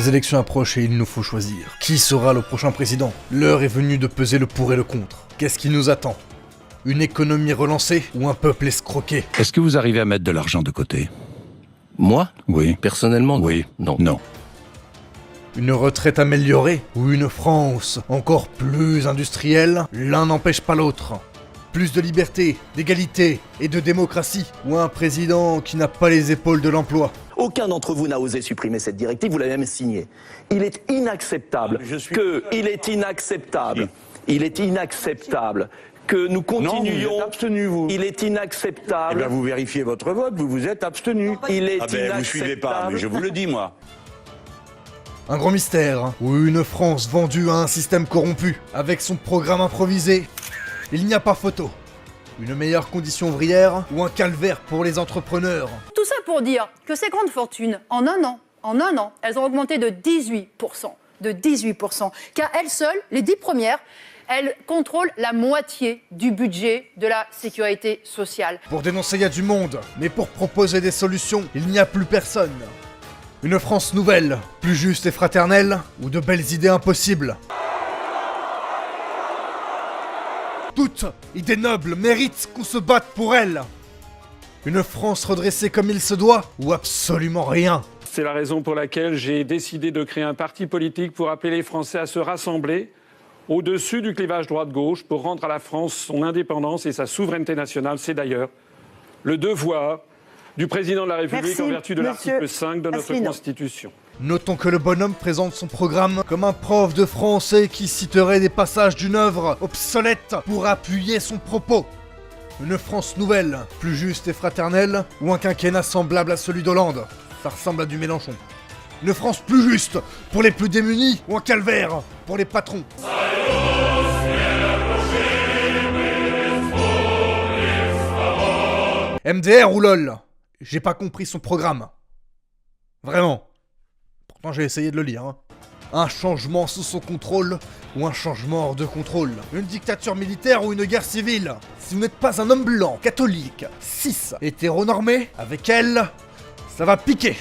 Les élections approchent et il nous faut choisir. Qui sera le prochain président? L'heure est venue de peser le pour et le contre. Qu'est-ce qui nous attend? Une économie relancée ou un peuple escroqué? Est-ce que vous arrivez à mettre de l'argent de côté? Moi? Oui. Personnellement, non. Oui. Non. Non. Une retraite améliorée ou une France encore plus industrielle? L'un n'empêche pas l'autre. Plus de liberté, d'égalité et de démocratie ou un président qui n'a pas les épaules de l'emploi? Aucun d'entre vous n'a osé supprimer cette directive, vous l'avez même signée. Il est inacceptable que nous continuions... Non, vous êtes abstenu, vous. Il est inacceptable... Eh bien, vous vérifiez votre vote, vous vous êtes abstenu. Il est vous suivez pas, mais je vous le dis, moi. Un grand mystère, ou une France vendue à un système corrompu, avec son programme improvisé. Il n'y a pas photo. Une meilleure condition ouvrière ou un calvaire pour les entrepreneurs. Tout ça pour dire que ces grandes fortunes, en un an, elles ont augmenté de 18%. De 18%. Car elles seules, les 10 premières, elles contrôlent la moitié du budget de la sécurité sociale. Pour dénoncer, il y a du monde, mais pour proposer des solutions, il n'y a plus personne. Une France nouvelle, plus juste et fraternelle, ou de belles idées impossibles? Toute idée noble mérite qu'on se batte pour elle. Une France redressée comme il se doit, ou absolument rien? C'est la raison pour laquelle j'ai décidé de créer un parti politique pour appeler les Français à se rassembler au-dessus du clivage droite-gauche pour rendre à la France son indépendance et sa souveraineté nationale. C'est d'ailleurs le devoir du président de la République en vertu de l'article 5 de notre Constitution. Notons que le bonhomme présente son programme comme un prof de français qui citerait des passages d'une œuvre obsolète pour appuyer son propos. Une France nouvelle, plus juste et fraternelle, ou un quinquennat semblable à celui d'Hollande? Ça ressemble à du Mélenchon. Une France plus juste pour les plus démunis, ou un calvaire pour les patrons? MDR ou LOL? J'ai pas compris son programme. Vraiment. Pourtant j'ai essayé de le lire. Hein. Un changement sous son contrôle ou un changement hors de contrôle? Une dictature militaire ou une guerre civile? Si vous n'êtes pas un homme blanc, catholique, cis, hétéronormé, avec elle, ça va piquer.